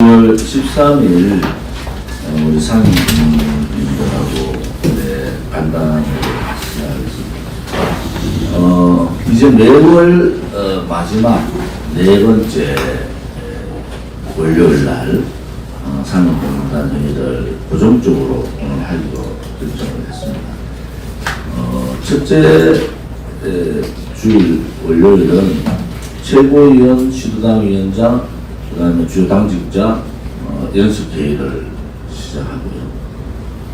9월 13일 우리 상임위원들하고 간담회를 시작하겠습니다. 이제 매월 마지막 네 번째 월요일 날 상임공단 회의를 고정적으로 오늘 하기로 결정을 했습니다. 첫째 주일 월요일은 최고위원, 시도당 위원장, 그 다음에 주요 당직자 연습회의를 시작하고요.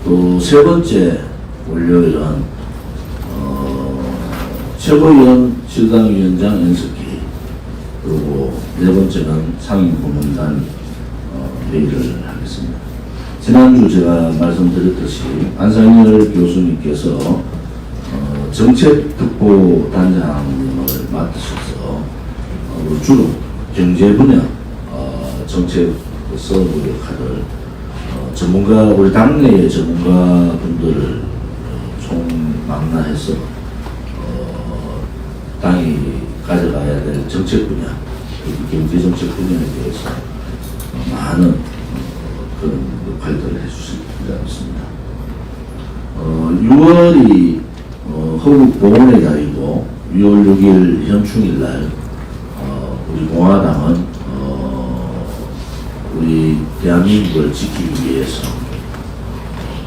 또 세 번째 월요일은 최고위원, 시도당 위원장 연습회의, 그리고 네 번째는 상임고문단 회의를 하겠습니다. 지난주 제가 말씀드렸듯이 안상열 교수님께서 정책특보 단장을 맡으셔서 주로 경제 분야 정책 서브 역할을 전문가, 우리 당내의 전문가분들을 총망라해서 당이 가져가야 될 정책 분야, 경제 정책 분야에 대해서 많은 그런 역할들을 해주실 것 같습니다. 6월이 허국 보훈의 달이고 6월 6일 현충일날 우리 공화당은 우리 대한민국을 지키기 위해서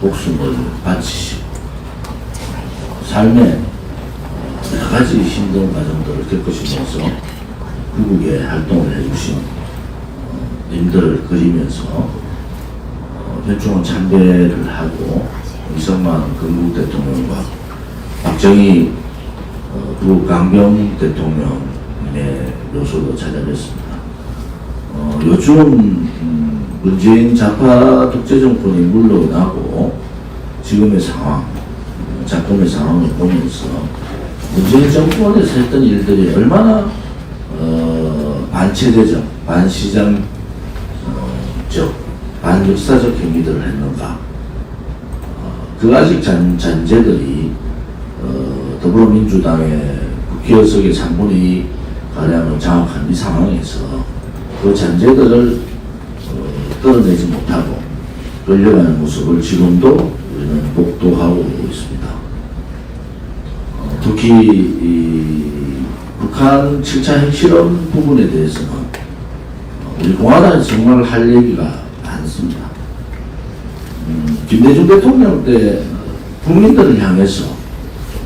목숨을 바치시고 삶의 여러 가지 힘든 과정들을 겪으시면서 구국에 활동을 해주신 님들을 그리면서 현충원 참배를 하고 이승만 건국 대통령과 박정희 강병 대통령의 묘소도 찾아뵙습니다. 요즘 문재인 좌파 독재 정권이 물러나고 지금의 상황, 작품의 상황을 보면서 문재인 정권에서 했던 일들이 얼마나 반체제적, 반시장적, 반역사적 행위들을 했는가. 그 아직 잔재들이 더불어민주당의 국회의석의 3분의 2 가량을 장악한 이 상황에서 그 잔재들을 떨어내지 못하고 끌려가는 모습을 지금도 우리는 목도하고 있습니다. 특히 이 북한 7차 핵실험 부분에 대해서는 우리 공화당이 정말 할 얘기가 많습니다. 김대중 대통령 때 국민들을 향해서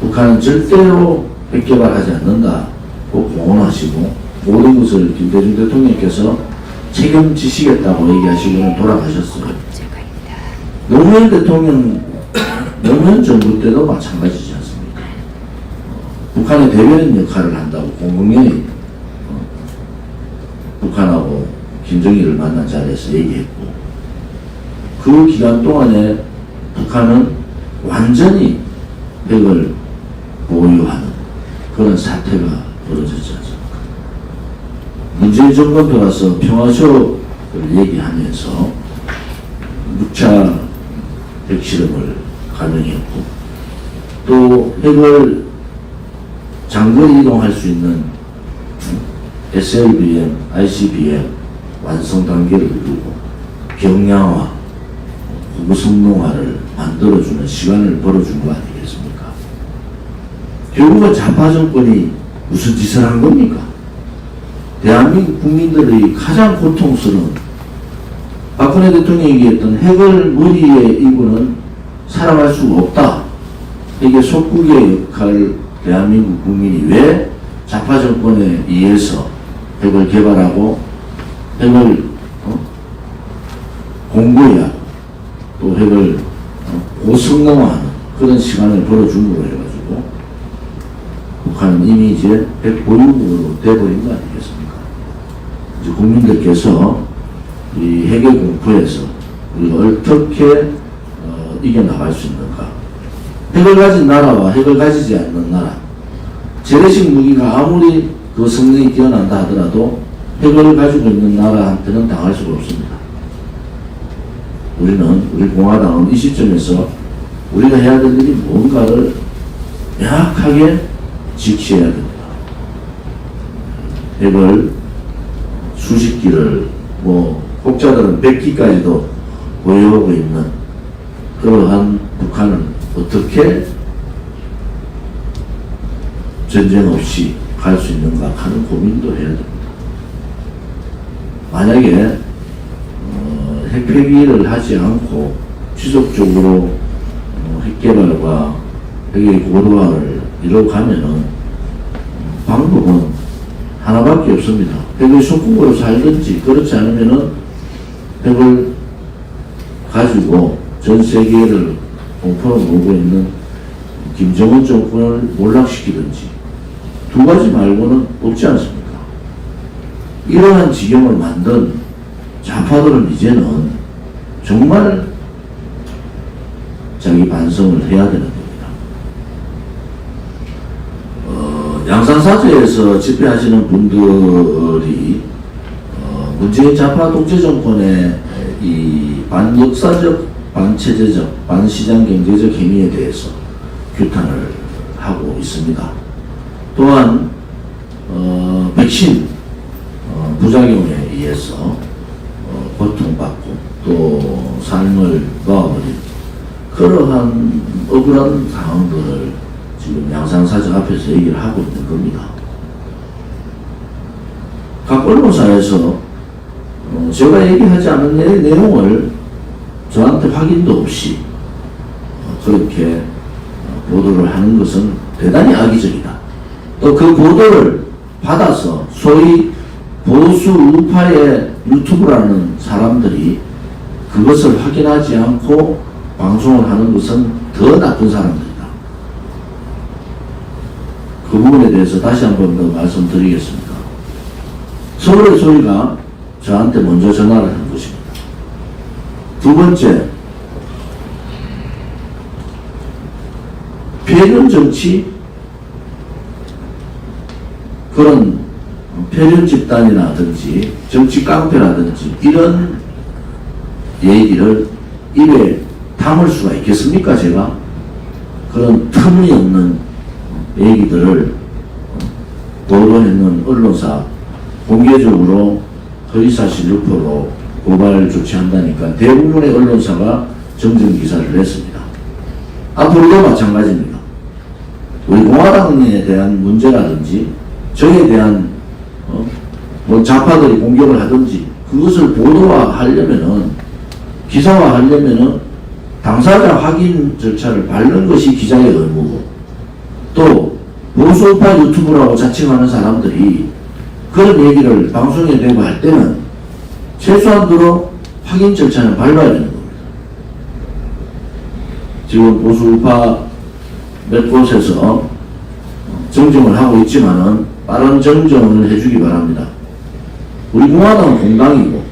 북한은 절대로 핵개발하지 않는다고 공언하시고 모든 것을 김대중 대통령께서 책임지시겠다고 얘기하시고는 돌아가셨어요. 노무현 대통령, 노무현 정부 때도 마찬가지지 않습니까? 북한의 대변인 역할을 한다고 공공연히 북한하고 김정일을 만난 자리에서 얘기했고, 그 기간 동안에 북한은 완전히 핵을 보유하는 그런 사태가 벌어졌지 않습니까? 문재인 정권 들어와서 평화쇼를 얘기하면서 6차 핵실험을 감행했고, 또 핵을 장거리 이동할 수 있는 SLBM, ICBM 완성 단계를 이루고 경량화, 고성능화를 만들어주는 시간을 벌어준 거 아니겠습니까? 결국은 좌파 정권이 무슨 짓을 한 겁니까? 대한민국 국민들의 가장 고통스러운, 박근혜 대통령이 얘기했던 핵을 머리에 이고는 살아갈 수가 없다. 이게 속국의 역할, 대한민국 국민이 왜 좌파 정권에 의해서 핵을 개발하고 핵을 공부해야 또 핵을 고성능화하는 그런 시간을 벌어줌으로 해가지고 북한은 이미 이제 핵 보유국으로 돼버린 거 아니겠습니까? 이제 국민들께서 이 핵의 공포에서 우리가 어떻게 이겨나갈 수 있는가. 핵을 가진 나라와 핵을 가지지 않는 나라, 재래식 무기가 아무리 그 성능이 뛰어난다 하더라도 핵을 가지고 있는 나라한테는 당할 수가 없습니다. 우리 공화당은 이 시점에서 우리가 해야 될 일이 뭔가를 명확하게 지켜야 됩니다. 핵을 수십 기를 혹자들은 100기까지도 보유하고 있는 그러한 북한은 어떻게 전쟁 없이 갈 수 있는가 하는 고민도 해야 됩니다. 만약에 핵폐기를 하지 않고 지속적으로 핵개발과 핵의 고도화를 이뤄가면은 방법은 하나밖에 없습니다. 핵의 속국으로 살든지, 그렇지 않으면은 핵을 가지고 전 세계를 공포로 몰고 있는 김정은 정권을 몰락시키든지, 두 가지 말고는 없지 않습니까? 이러한 지경을 만든 좌파들은 이제는 정말 자기 반성을 해야 되는 겁니다. 양산사저에서 집회하시는 분들이 문재인 좌파 독재 정권의 이 반역사적, 반체제적, 반시장 경제적 행위에 대해서 규탄을 하고 있습니다. 또한 백신 부작용에 의해서 고통받고 또 삶을 놓아버린 그러한 억울한 상황들을 지금 양산사저 앞에서 얘기를 하고 있는 겁니다. 각 언론사에서 제가 얘기하지 않은 내용을 저한테 확인도 없이 그렇게 보도를 하는 것은 대단히 악의적이다. 또 그 보도를 받아서 소위 보수 우파의 유튜브라는 사람들이 그것을 확인하지 않고 방송을 하는 것은 더 나쁜 사람들이다. 그 부분에 대해서 다시 한 번 더 말씀드리겠습니다. 서울의 소리가 저한테 먼저 전화를 한 것입니다. 두 번째, 폐륜 정치, 그런 폐륜 집단이라든지 정치 깡패라든지 이런 얘기를 입에 담을 수가 있겠습니까? 제가 그런 터무니없는 얘기들을 보도했는 언론사 공개적으로 허위사실 유포로 고발 조치한다니까 대부분의 언론사가 정정기사를 냈습니다. 앞으로도 마찬가지입니다. 우리 공화당에 대한 문제라든지 저에 대한 뭐 좌파들이 공격을 하든지 그것을 보도화하려면은, 기사화하려면은 당사자 확인 절차를 밟는 것이 기자의 의무고, 또 보수우파 유튜브라고 자칭하는 사람들이 그런 얘기를 방송에 대고 할 때는 최소한도로 확인 절차는 밟아야 되는 겁니다. 지금 보수우파 몇 곳에서 정정을 하고 있지만은 빠른 정정을 해주기 바랍니다. 우리 공화당은 공당이고,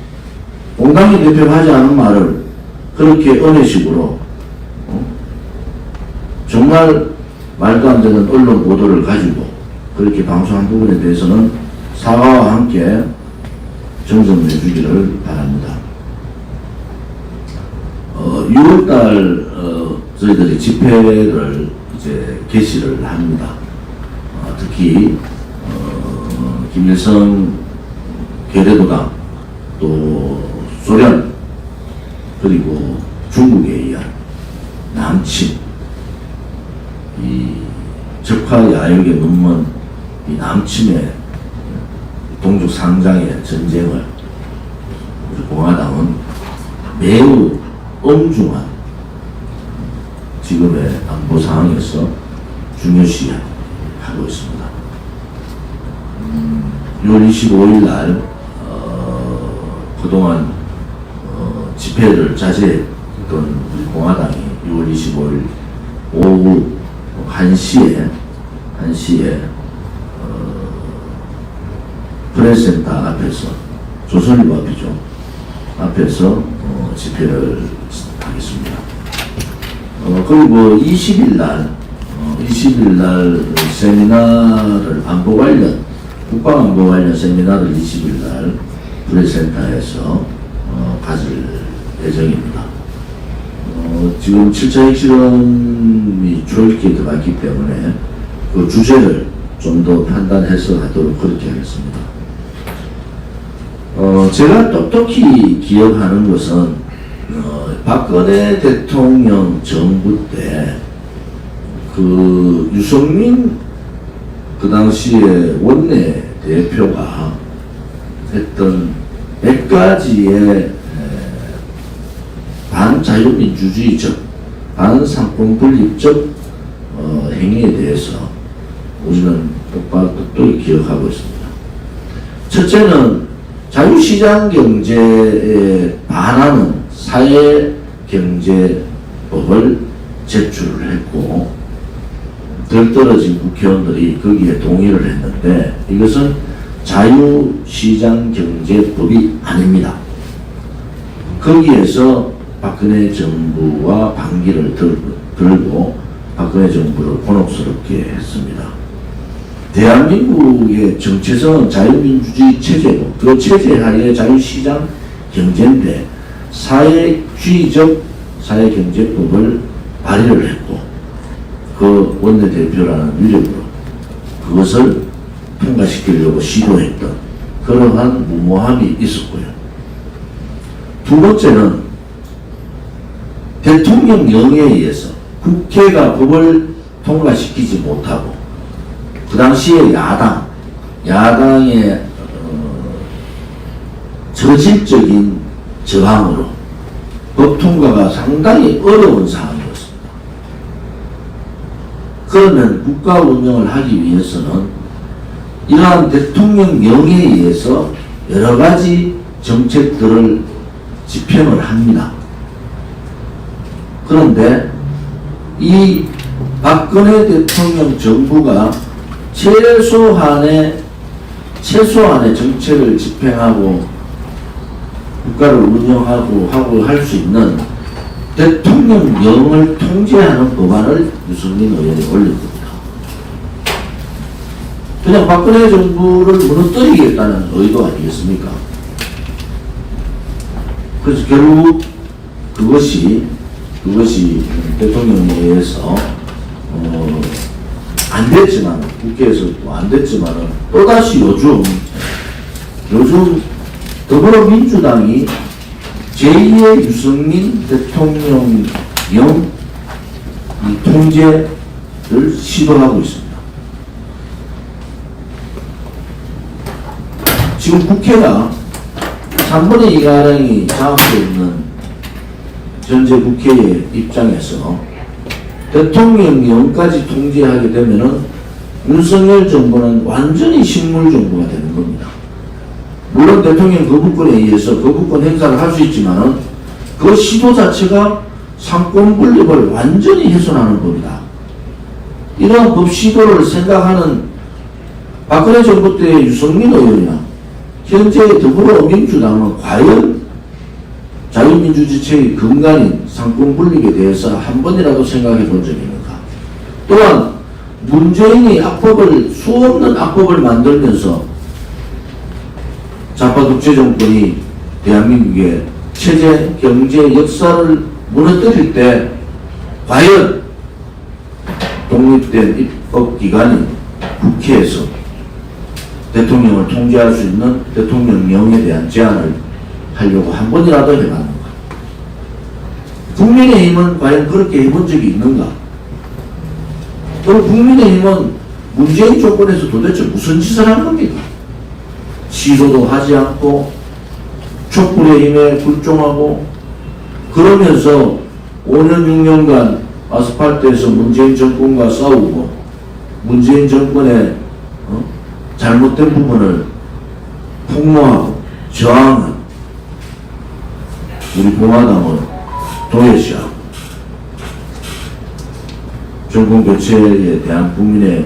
공당이 대표가 하지 않은 말을 그렇게 은혜식으로 정말 말도 안 되는 언론 보도를 가지고 그렇게 방송한 부분에 대해서는 사과와 함께 정정해 주기를 바랍니다. 6월달 저희들이 집회를 이제 개시를 합니다. 특히 김일성 괴뢰도당, 또 소련, 그리고 중국에 의한 남침, 이 적화 야욕에 눈먼 이 남침의 동족 상장의 전쟁을 우리 공화당은 매우 엄중한 지금의 안보 상황에서 중요시하고 있습니다. 6월 25일 날 그동안 집회를 자제했던 우리 공화당이 6월 25일 오후 1시에 프레스센터 앞에서, 조선일보 앞이죠, 앞에서 집회를 하겠습니다. 그리고 20일 날 세미나를, 안보 관련, 국방안보 관련 세미나를 20일 날 프레스센터에서 가질 예정입니다. 지금 7차 핵실험이 초읽기에 들어갔기 때문에 그 주제를 좀 더 판단해서 하도록 그렇게 하겠습니다. 제가 똑똑히 기억하는 것은 박근혜 대통령 정부 때 그 유승민 그 당시에 원내 대표가 했던 몇 가지의 반자유민주주의적, 반상권분립적 행위에 대해서 우리는 똑똑히 기억하고 있습니다. 첫째는 자유시장 경제에 반하는 사회경제법을 제출을 했고 덜 떨어진 국회의원들이 거기에 동의를 했는데 이것은 자유시장경제법이 아닙니다. 거기에서 박근혜 정부와 반기를 들고 박근혜 정부를 곤혹스럽게 했습니다. 대한민국의 정체성은 자유민주주의 체제고 그 체제 하에 자유시장 경제인데 사회주의적 사회경제법을 발의를 했고 그 원내대표라는 위력으로 그것을 통과시키려고 시도했던 그러한 무모함이 있었고요. 두 번째는 대통령령에 의해서 국회가 법을 통과시키지 못하고 그 당시에 야당의 저질적인 저항으로 법 통과가 상당히 어려운 상황이었습니다. 그러면 국가 운영을 하기 위해서는 이러한 대통령령에 의해서 여러 가지 정책들을 집행을 합니다. 그런데 이 박근혜 대통령 정부가 최소한의 정책을 집행하고 국가를 운영하고 할 수 있는 대통령령을 통제하는 법안을 유승민 의원이 올린 겁니다. 그냥 박근혜 정부를 무너뜨리겠다는 의도 아니겠습니까? 그래서 결국 그것이 대통령에 의해서 안 됐지만 국회에서도 안 됐지만은 또다시 요즘 더불어민주당이 제2의 유승민 대통령령 통제를 시도하고 있습니다. 지금 국회가 3분의 2가량이 장악되어 있는 현재 국회의 입장에서 대통령령까지 통제하게 되면은 윤석열 정부는 완전히 식물 정부가 되는 겁니다. 물론 대통령 거부권에 의해서 거부권 행사를 할 수 있지만은 그 시도 자체가 상권 분립을 완전히 훼손하는 겁니다. 이러한 법 시도를 생각하는 박근혜 정부 때의 유승민 의원이나 현재의 더불어민주당은 과연 자유민주주의의 근간인 상권 분립에 대해서 한 번이라도 생각해 본 적이 있는가? 또한 문재인이 수없는 악법을 만들면서 좌파 독재 정권이 대한민국의 체제, 경제, 역사를 무너뜨릴 때 과연 독립된 입법기관인 국회에서 대통령을 통제할 수 있는 대통령령에 대한 제안을 하려고 한 번이라도 해봤는가? 국민의힘은 과연 그렇게 해본 적이 있는가? 그럼 국민의힘은 문재인 정권에서 도대체 무슨 짓을 한 겁니까? 시도도 하지 않고 촛불의 힘에 굴종하고 그러면서 5년 6년간 아스팔트에서 문재인 정권과 싸우고 문재인 정권의 잘못된 부분을 폭로하고 저항한 우리 공화당을 도외시하고 정권 교체에 대한 국민의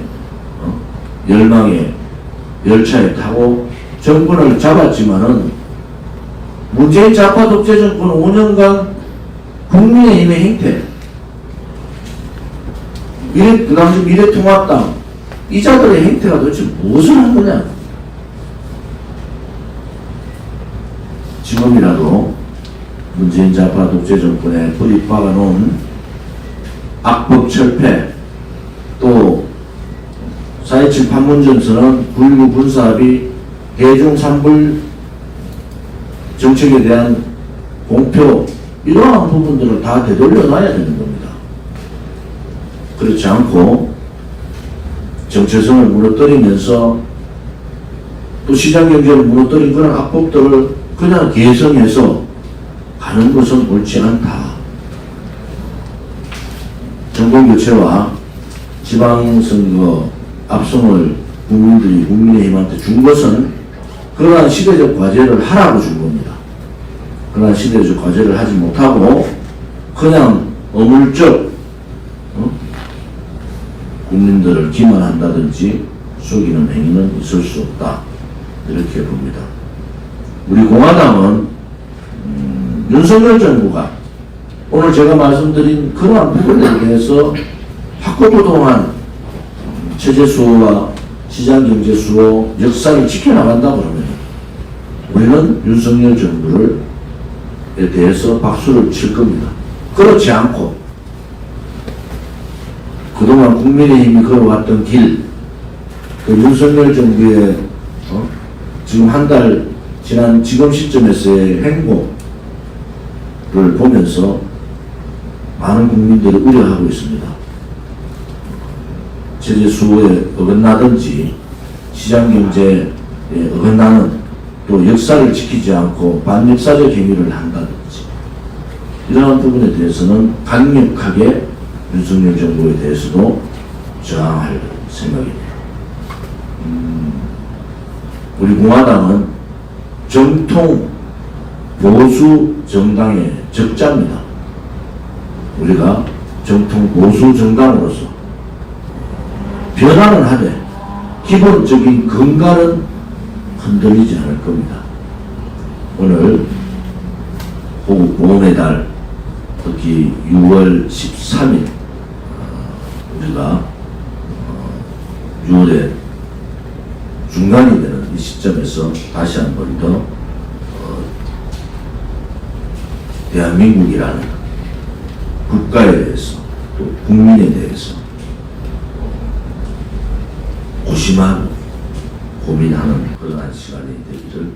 열망에 열차에 타고 정권을 잡았지만은 문재인 좌파 독재 정권 5년간 국민의힘의 행태, 그 당시 미래통합당 이자들의 행태가 도대체 무엇을 한 거냐? 지금이라도 문재인 좌파 독재 정권에 뿌리 박아놓은 악법 철폐, 또 4.27 판문점 선언, 9.19 군사합의, 대중 산불 정책에 대한 공표, 이러한 부분들을 다 되돌려 놔야 되는 겁니다. 그렇지 않고 정체성을 무너뜨리면서 또 시장경제를 무너뜨린 그런 악법들을 그냥 개성해서 가는 것은 옳지 않다. 정권교체와 지방선거 압승을 국민들이 국민의힘한테 준 것은 그러한 시대적 과제를 하라고 준 겁니다. 그러한 시대적 과제를 하지 못하고 그냥 어물쩍 국민들을 기만한다든지 속이는 행위는 있을 수 없다. 이렇게 봅니다. 우리 공화당은 윤석열 정부가 오늘 제가 말씀드린 그러한 부분에 대해서 확고부동한 체제 수호와 시장경제 수호 역사를 지켜나간다고 하면 우리는 윤석열 정부에 대해서 박수를 칠 겁니다. 그렇지 않고 그동안 국민의힘이 걸어왔던 길, 그 윤석열 정부의 지금 한 달 지난 지금 시점에서의 행보를 보면서 많은 국민들이 우려하고 있습니다. 체제 수호에 어긋나든지 시장경제에 어긋나는 또 역사를 지키지 않고 반역사적 행위를 한다든지 이러한 부분에 대해서는 강력하게 윤석열 정부에 대해서도 저항할 생각입니다. 우리 공화당은 정통 보수 정당의 적자입니다. 우리가 정통 보수 정당으로서 변화는 하되 기본적인 근간은 흔들리지 않을 겁니다. 오늘 호국 보훈의 달, 특히 6월 13일 우리가 6월에 중간이 되는 이 시점에서 다시 한 번 더 대한민국이라는 국가에 대해서 또 국민에 대해서 고심하고 고민하는 그러한 시간이 되기를